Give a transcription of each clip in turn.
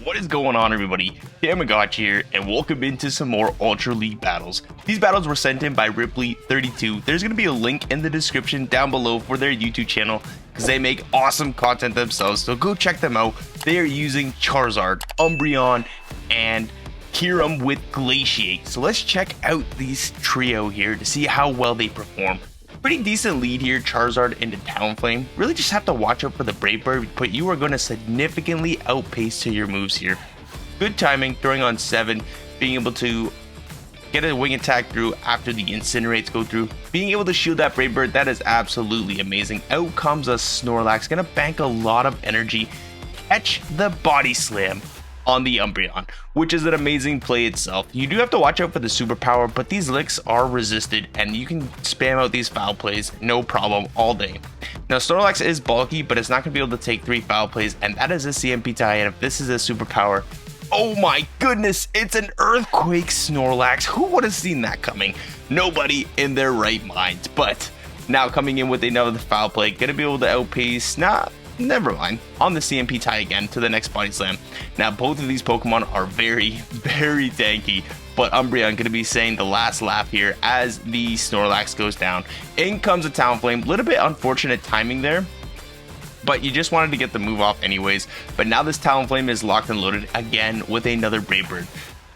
What is going on, everybody? Thammagotcha here, and welcome into some more Ultra League battles. These battles were sent in by Ripley32. There's going to be a link in the description down below for their YouTube channel, because they make awesome content themselves, so go check them out. They are using Charizard, Umbreon, and Kyurem with Glaciate. So let's check out these trio here to see how well they perform. Pretty decent lead here, Charizard into Talonflame. Really just have to watch out for the Brave Bird, but you are going to significantly outpace to your moves here. Good timing, throwing on 7, being able to get a wing attack through after the incinerates go through. Being able to shield that Brave Bird, that is absolutely amazing. Out comes a Snorlax, gonna bank a lot of energy, catch the Body Slam on the Umbreon, which is an amazing play itself. You do have to watch out for the superpower, but these licks are resisted and you can spam out these foul plays no problem all day. Now Snorlax is bulky, but it's not going to be able to take 3 foul plays, and that is a CMP tie, and if this is a superpower, oh my goodness, it's an Earthquake Snorlax. Who would have seen that coming? Nobody in their right mind. But now coming in with another foul play, going to be able to outpace, never mind, on the CMP tie again to the next Body Slam. Now both of these Pokemon are very tanky, but Umbreon going to be saying the last laugh here as the Snorlax goes down. In comes a Talonflame. Little bit unfortunate timing there, but you just wanted to get the move off anyways. But now this Talonflame is locked and loaded again with another Brave Bird.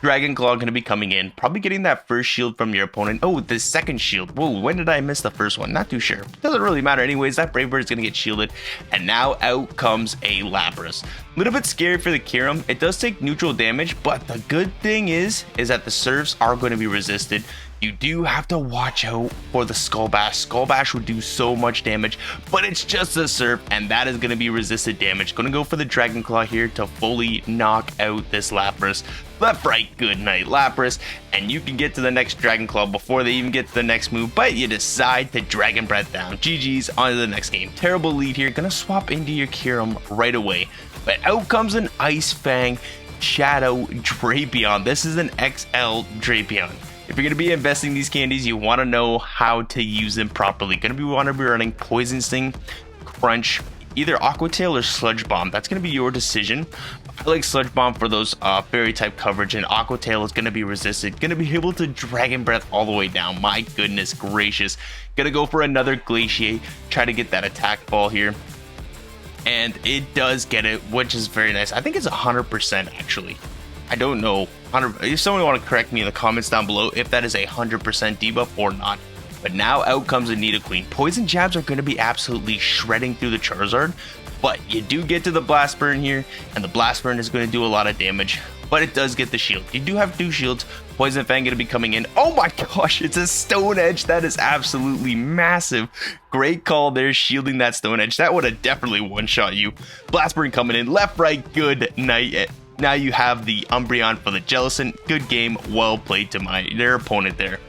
Dragon Claw going to be coming in, probably getting that first shield from your opponent. Oh, the second shield. Whoa, when did I miss the first one? Not too sure. Doesn't really matter anyways. That Brave Bird is going to get shielded. And now out comes a Lapras. A little bit scary for the Kyurem. It does take neutral damage, but the good thing is that the Surfs are going to be resisted. You do have to watch out for the Skull Bash. Skull Bash would do so much damage, but it's just a Surf, and that is going to be resisted damage. Going to go for the Dragon Claw here to fully knock out this Lapras. Left, right, good night, Lapras, and you can get to the next Dragon Claw before they even get to the next move, but you decide to Dragon Breath down. GG's, on to the next game. Terrible lead here. Going to swap into your Kyurem right away, but out comes an Ice Fang Shadow Drapion. This is an XL Drapion. If you're going to be investing these candies, you want to know how to use them properly. Going to want to be running Poison Sting, Crunch, either Aqua Tail or Sludge Bomb. That's going to be your decision. I like Sludge Bomb for those fairy type coverage, and Aqua Tail is going to be resisted. Going to be able to Dragon Breath all the way down. My goodness gracious. Going to go for another Glaciate. Try to get that attack ball here. And it does get it, which is very nice. I think it's 100% actually. I don't know. If someone want to correct me in the comments down below if that is a 100% debuff or not. But now out comes a Nidoqueen. Poison Jabs are going to be absolutely shredding through the Charizard, but you do get to the Blast Burn here, and the Blast Burn is going to do a lot of damage, but it does get the shield. You do have 2 shields. Poison Fang going to be coming in. Oh my gosh, it's a Stone Edge. That is absolutely massive. Great call there, shielding that Stone Edge. That would have definitely one-shot you. Blast Burn coming in. Left, right, good night. Now you have the Umbreon for the Jellicent. Good game, well played to their opponent there.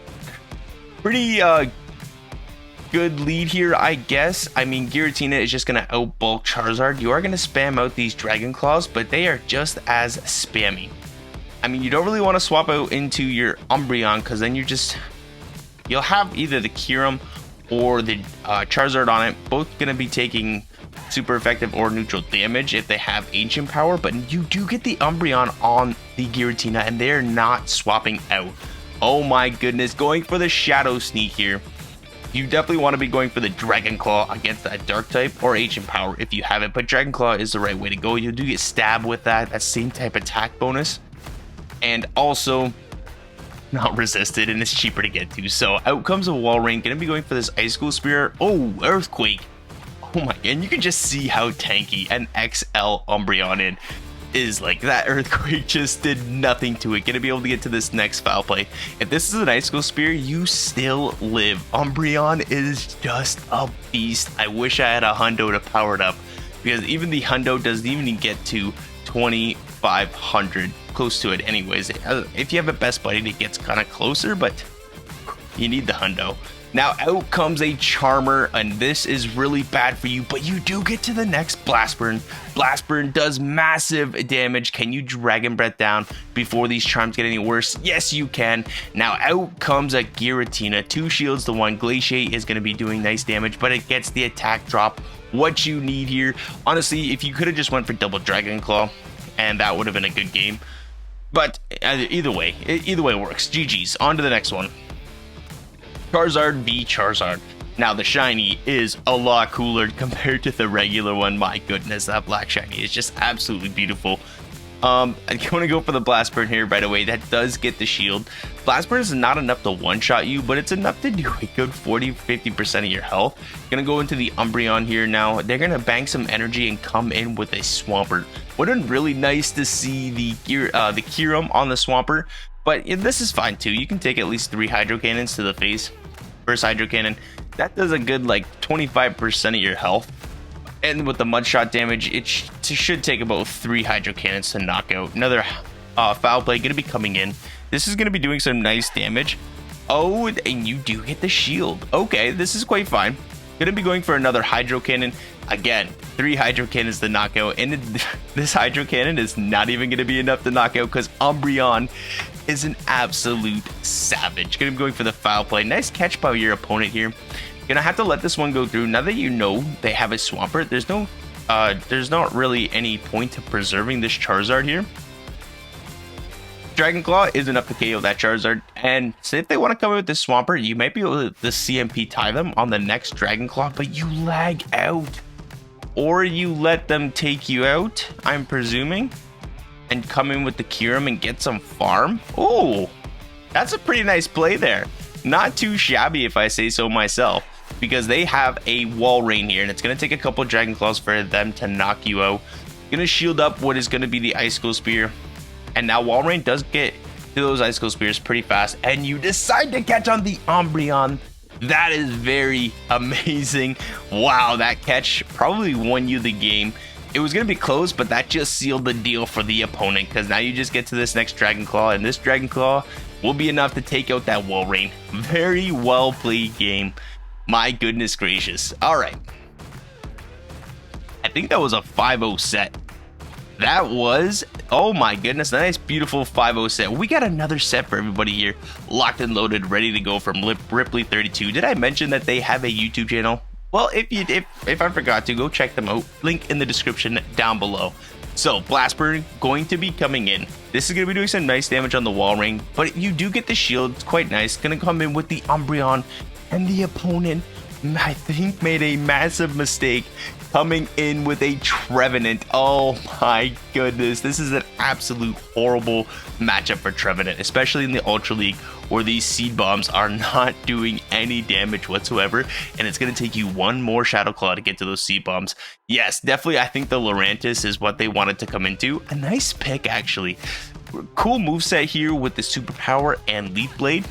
Pretty good lead here, I guess. I mean, Giratina is just going to outbulk Charizard. You are going to spam out these Dragon Claws, but they are just as spammy. I mean, you don't really want to swap out into your Umbreon, because then you'll have either the Kyurem or the Charizard on it. Both going to be taking super effective or neutral damage if they have ancient power, but you do get the Umbreon on the Giratina, and they're not swapping out. Oh my goodness, going for the Shadow Sneak here. You definitely want to be going for the Dragon Claw against that Dark type or ancient power if you have it, but Dragon Claw is the right way to go. You do get stabbed with that same type attack bonus, and also not resisted, and it's cheaper to get to. So out comes a Walrein, gonna be going for this Ice School Spear. Oh, Earthquake. Oh my, and you can just see how tanky an XL Umbreon is. Like, that Earthquake just did nothing to it. Gonna be able to get to this next foul play. If this is an Ice School Spear, you still live. Umbreon is just a beast. I wish I had a hundo to power it up, because even the hundo doesn't even get to 2,500, close to it anyways. If you have a best buddy, it gets kind of closer, but you need the hundo. Now out comes a Charmer, and this is really bad for you, but you do get to the next Blast Burn. Blast Burn does massive damage. Can you Dragon Breath down before these charms get any worse? Yes, you can. Now out comes a Giratina. 2 shields to 1. Glaciate is going to be doing nice damage, but it gets the attack drop. What you need here, honestly, if you could have just went for double Dragon Claw and that would have been a good game. But either way works. GG's. On to the next one. Charizard v Charizard. Now the shiny is a lot cooler compared to the regular one. My goodness, that black shiny is just absolutely beautiful. I'm going to go for the Blast Burn here, by the way. That does get the shield. Blast Burn is not enough to one-shot you, but it's enough to do a good 40-50% of your health. Going to go into the Umbreon here now. They're going to bank some energy and come in with a Swampert. Would have been really nice to see the Kyurem on the Swampert, but this is fine too. You can take at least 3 Hydro Cannons to the face. First Hydro Cannon, that does a good like 25% of your health. And with the mud shot damage, it should take about 3 Hydro Cannons to knock out. Another Foul Play going to be coming in. This is going to be doing some nice damage. Oh, and you do hit the shield. Okay, this is quite fine. Going to be going for another Hydro Cannon. Again, 3 Hydro Cannons to knock out. And this Hydro Cannon is not even going to be enough to knock out because Umbreon is an absolute savage. Going to be going for the Foul Play. Nice catch by your opponent here. Gonna have to let this one go through. Now that you know they have a Swampert, there's not really any point to preserving this Charizard here. Dragon Claw is enough to KO that Charizard, and so if they want to come in with this Swampert, you might be able to CMP tie them on the next Dragon Claw, but you lag out, or you let them take you out, I'm presuming, and come in with the Kyurem and get some farm. Oh, that's a pretty nice play there. Not too shabby if I say so myself, because they have a Wall Rain here, and it's going to take a couple Dragon Claws for them to knock you out. Going to shield up what is going to be the Icicle Spear, and now Wall Rain does get to those Icicle Spears pretty fast, and you decide to catch on the Umbreon. That is very amazing. Wow, that catch probably won you the game. It was going to be close, but that just sealed the deal for the opponent, because now you just get to this next Dragon Claw, and this Dragon Claw will be enough to take out that Wall Rain. Very well played game. My goodness gracious. All right. I think that was a 5-0 set. That was, oh my goodness, a nice beautiful 5-0 set. We got another set for everybody here, locked and loaded, ready to go from Ripley32. Did I mention that they have a YouTube channel? Well, if I forgot to, go check them out. Link in the description down below. So, Blast Burn going to be coming in. This is going to be doing some nice damage on the Wall Ring, but you do get the shield. It's quite nice. Going to come in with the Umbreon, and the opponent, I think, made a massive mistake coming in with a Trevenant. Oh my goodness. This is an absolute horrible matchup for Trevenant, especially in the Ultra League, where these Seed Bombs are not doing any damage whatsoever, and it's going to take you one more Shadow Claw to get to those Seed Bombs. Yes, definitely, I think the Lurantis is what they wanted to come into. A nice pick, actually. Cool moveset here with the Superpower and Leaf Blade.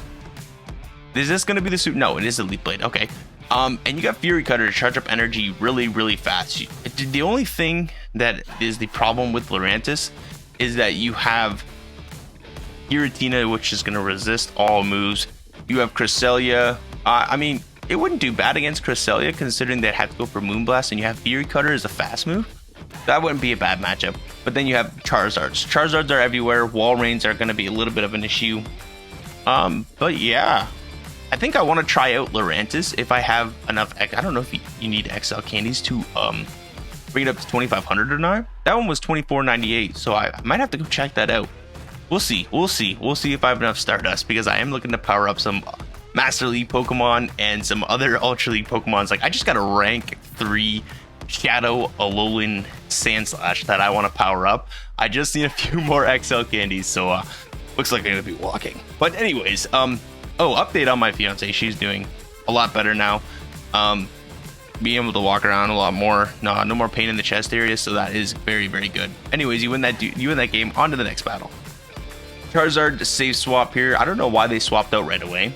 Is this going to be the suit? No, it is a Leaf Blade. Okay. And you got Fury Cutter to charge up energy really fast. The only thing that is the problem with Lurantis is that you have Giratina, which is going to resist all moves. You have Cresselia. I mean, it wouldn't do bad against Cresselia considering they have to go for Moonblast, and you have Fury Cutter as a fast move. That wouldn't be a bad matchup. But then you have Charizards. Charizards are everywhere. Wall Rains are going to be a little bit of an issue. But yeah, I think I want to try out Lurantis if I have enough. I don't know if you need XL candies to bring it up to 2,500 or not. That one was 24.98, so I might have to go check that out. We'll see. We'll see if I have enough Stardust, because I am looking to power up some Master League Pokemon and some other Ultra League Pokemons. Like, I just got a rank 3 Shadow Alolan Sandslash that I want to power up. I just need a few more XL candies, so looks like I'm gonna be walking. But anyways, update on my fiance. She's doing a lot better now. Being able to walk around a lot more. No more pain in the chest area, so that is very good. Anyways, you win that game. On to the next battle. Charizard save swap here. I don't know why they swapped out right away.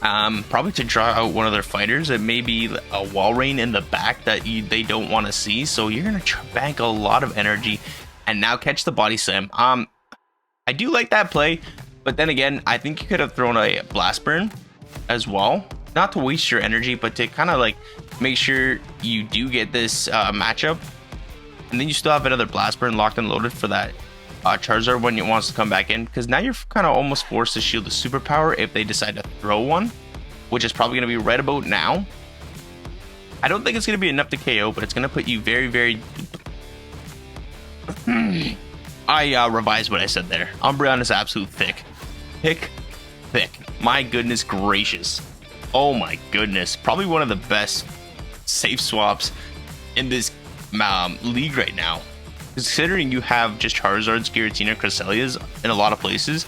Probably to draw out one of their fighters. It may be a Wall Rain in the back that they don't want to see. So you're gonna bank a lot of energy and now catch the Body Slam. I do like that play, but then again, I think you could have thrown a Blast Burn as well. Not to waste your energy, but to kind of like make sure you do get this matchup, and then you still have another Blast Burn locked and loaded for that Charizard when it wants to come back in, because now you're kind of almost forced to shield the Superpower if they decide to throw one, which is probably going to be right about now. I don't think it's going to be enough to KO, but it's going to put you very I revised what I said there. Umbreon is absolute thick. Thick. My goodness gracious. Oh my goodness. Probably one of the best safe swaps in this league right now. Considering you have just Charizards, Giratina, Cresselias in a lot of places.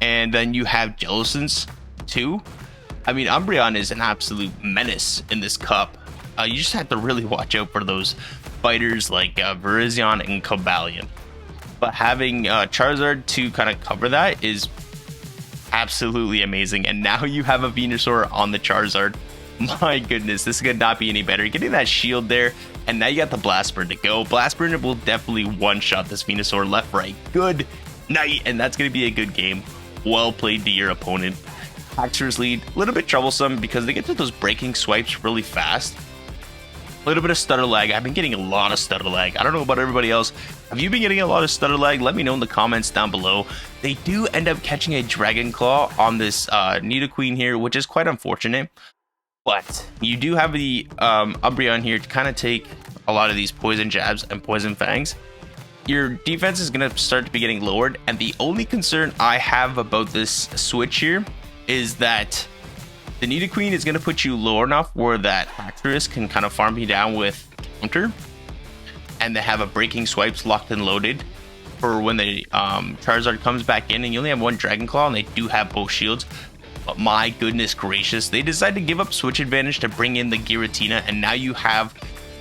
And then you have Jellicents too. I mean, Umbreon is an absolute menace in this cup. You just have to really watch out for those fighters like Virizion and Cobalion. But having Charizard to kind of cover that is absolutely amazing. And now you have a Venusaur on the Charizard. My goodness, this could not be any better. Getting that shield there, and now you got the Blast Burn to go. Blast Burn will definitely one-shot this Venusaur left, right. Good night, and that's going to be a good game. Well played to your opponent. Haxorus lead, a little bit troublesome because they get to those breaking swipes really fast. A little bit of stutter lag. I've been getting a lot of stutter lag. I don't know about everybody else. Have you been getting a lot of stutter lag? Let me know in the comments down below. They do end up catching a Dragon Claw on this Nidoqueen here, which is quite unfortunate. But you do have the Umbreon here to kind of take a lot of these poison jabs and poison fangs. Your defense is going to start to be getting lowered. And the only concern I have about this switch here is that the Nidoqueen is going to put you low enough where that Haxorus can kind of farm you down with counter. And they have a breaking swipes locked and loaded for when the Charizard comes back in. And you only have one Dragon Claw and they do have both shields. But my goodness gracious, they decided to give up switch advantage to bring in the Giratina, and now you have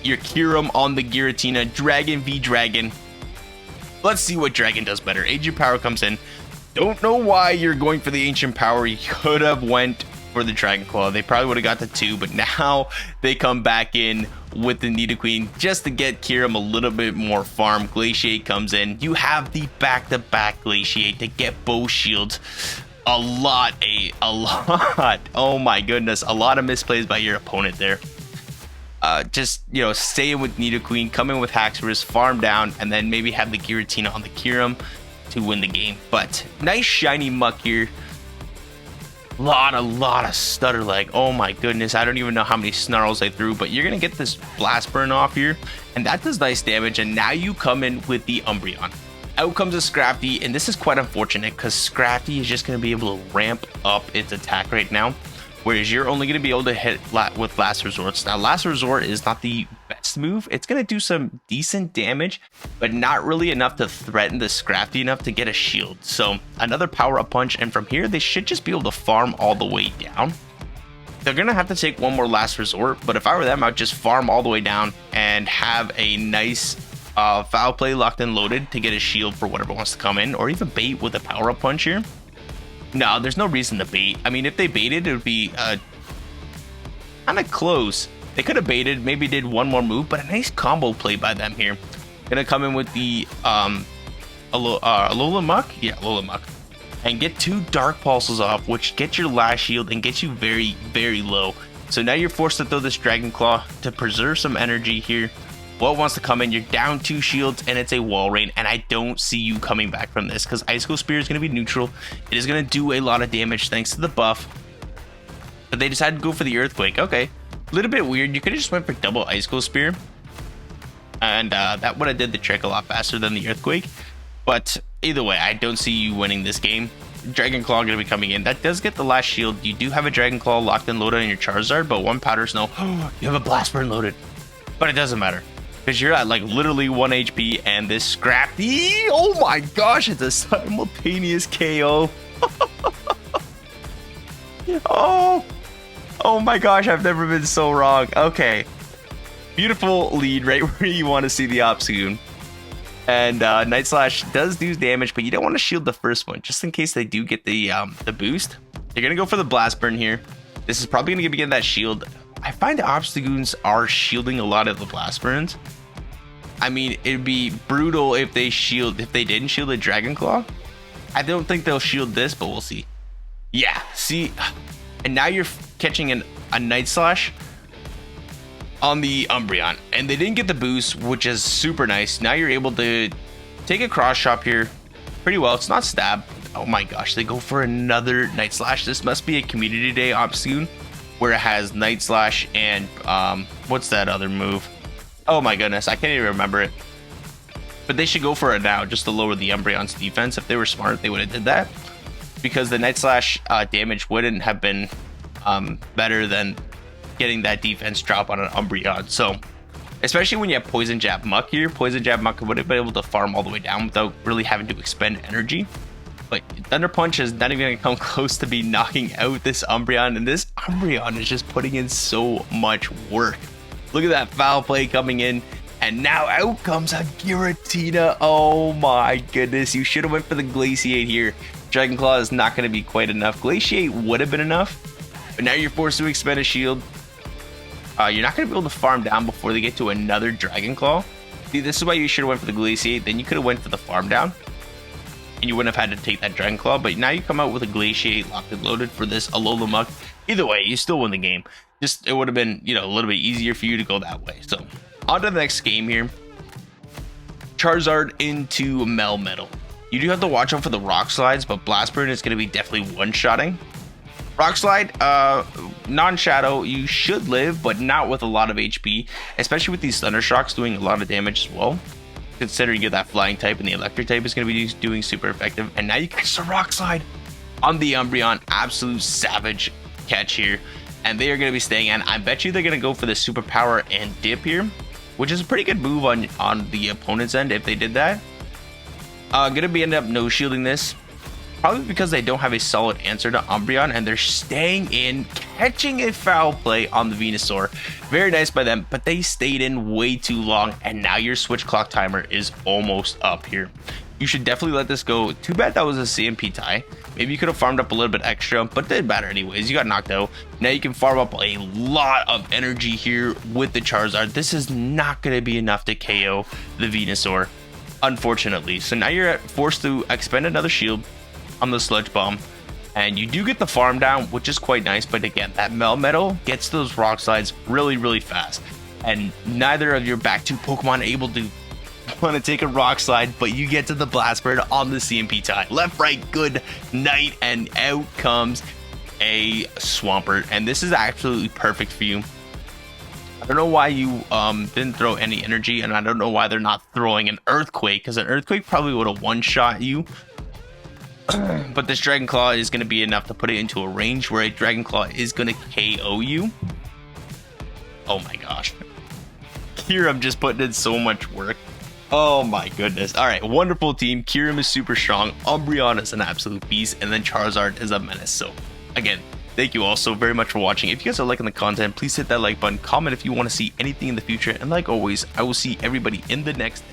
your Kyurem on the Giratina. Dragon v Dragon. Let's see what Dragon does better. Ancient Power comes in. Don't know why you're going for the Ancient Power. You could have went for the Dragon Claw. They probably would have got the 2, but now they come back in with the Nidoqueen just to get Kyurem a little bit more farm. Glaciate comes in. You have the back-to-back Glaciate to get both shields. A lot. Oh my goodness, a lot of misplays by your opponent there. Just, you know, staying with Nidoqueen, come in with Haxorus, farm down, and then maybe have the Giratina on the Kyurem to win the game. But nice shiny muck here. Lot of stutter lag. Oh my goodness, I don't even know how many snarls I threw, but you're gonna get this Blast Burn off here, and that does nice damage. And now you come in with the Umbreon. Out comes a Scrafty, and this is quite unfortunate because Scrafty is just going to be able to ramp up its attack right now, whereas you're only going to be able to hit with Last Resort. Now, Last Resort is not the best move. It's going to do some decent damage, but not really enough to threaten the Scrafty enough to get a shield. So another power-up punch, and from here, they should just be able to farm all the way down. They're going to have to take one more Last Resort, but if I were them, I'd just farm all the way down and have a nice foul play locked and loaded to get a shield for whatever wants to come in, or even bait with a power-up punch here. No, there's no reason to bait. I mean, if they baited, it would be kind of close. They could have baited, maybe did one more move, but a nice combo play by them here. Gonna come in with the Alola Muck? Yeah, Alola Muck. And get 2 Dark Pulses off, which gets your last shield and gets you very, very low. So now you're forced to throw this Dragon Claw to preserve some energy here. What wants to come in? You're down 2 shields and it's a wall rain, and I don't see you coming back from this because Icicle Spear is going to be neutral. It is going to do a lot of damage thanks to the buff, but they decided to go for the Earthquake. Okay, a little bit weird. You could have just went for double Icicle Spear, and that would have did the trick a lot faster than the Earthquake. But either way, I don't see you winning this game. Dragon Claw going to be coming in. That does get the last shield. You do have a Dragon Claw locked and loaded on your Charizard, but 1 Powder Snow. You have a Blast Burn loaded, but it doesn't matter. Because you're at like literally 1 HP, and this Scrafty, oh my gosh, it's a simultaneous KO. Oh my gosh, I've never been so wrong. Okay, beautiful lead right where you want to see the Obstagoon. And Night Slash does do damage, but you don't want to shield the first one just in case they do get the boost. They're gonna go for the Blast Burn here. This is probably gonna get that shield. I find the Obstagoons are shielding a lot of the Blast Burns. I mean, it'd be brutal if they didn't shield a Dragon Claw. I don't think they'll shield this, but we'll see. Yeah, see, and now you're catching a Night Slash on the Umbreon, and they didn't get the boost, which is super nice. Now you're able to take a cross chop here pretty well. It's not stab. Oh my gosh, they go for another Night Slash. This must be a Community Day Obstagoon, where it has Night Slash and what's that other move? Oh my goodness, I can't even remember it. But they should go for it now, just to lower the Umbreon's defense. If they were smart, they would have did that, because the Night Slash damage wouldn't have been better than getting that defense drop on an Umbreon. So, especially when you have Poison Jab Muck here, Poison Jab Muck would have been able to farm all the way down without really having to expend energy. But Thunder Punch is not even going to come close to be knocking out this Umbreon, and this Umbreon is just putting in so much work. Look at that foul play coming in, and now out comes a Giratina. Oh my goodness, you should have went for the Glaciate here. Dragon Claw is not going to be quite enough. Glaciate would have been enough, but now you're forced to expend a shield. You're not going to be able to farm down before they get to another Dragon Claw. See, this is why you should have went for the Glaciate. Then you could have went for the farm down, and you wouldn't have had to take that Dragon Claw. But now you come out with a Glaciate locked and loaded for this Alola Muck. Either way, you still win the game. Just, it would have been, you know, a little bit easier for you to go that way. So, on to the next game here. Charizard into Melmetal. You do have to watch out for the Rock Slides, but Blast Burn is going to be definitely one-shotting. Rock Slide, non-shadow, you should live, but not with a lot of HP, especially with these Thunder Shocks doing a lot of damage as well. Considering you're that flying type and the electric type is going to be doing super effective. And now you catch the Rock Slide on the Umbreon. Absolute savage catch here. And they are going to be staying in. I bet you they're going to go for the superpower and dip here, which is a pretty good move on the opponent's end if they did that. Going to be end up no shielding this. Probably because they don't have a solid answer to Umbreon, and they're staying in, catching a foul play on the Venusaur. Very nice by them, but they stayed in way too long, and now your switch clock timer is almost up here. You should definitely let this go. Too bad that was a CMP tie. Maybe you could have farmed up a little bit extra, but it didn't matter anyways. You got knocked out. Now you can farm up a lot of energy here with the Charizard. This is not going to be enough to KO the Venusaur, unfortunately. So now you're forced to expend another shield on the Sludge Bomb, and you do get the farm down, which is quite nice. But again, that Melmetal gets those Rock Slides really fast, and neither of your back two Pokemon are able to want to take a Rock Slide, but you get to the Blast Bird on the CMP tie. Left, right, good night, and out comes a Swampert, and this is absolutely perfect for you. I don't know why you didn't throw any energy, and I don't know why they're not throwing an Earthquake, because an Earthquake probably would have one-shot you. But this Dragon Claw is going to be enough to put it into a range where a Dragon Claw is going to KO you. Oh my gosh. Kyurem just putting in so much work. Oh my goodness. Alright, wonderful team. Kyurem is super strong. Umbreon is an absolute beast. And then Charizard is a menace. So, again, thank you all so very much for watching. If you guys are liking the content, please hit that like button. Comment if you want to see anything in the future. And like always, I will see everybody in the next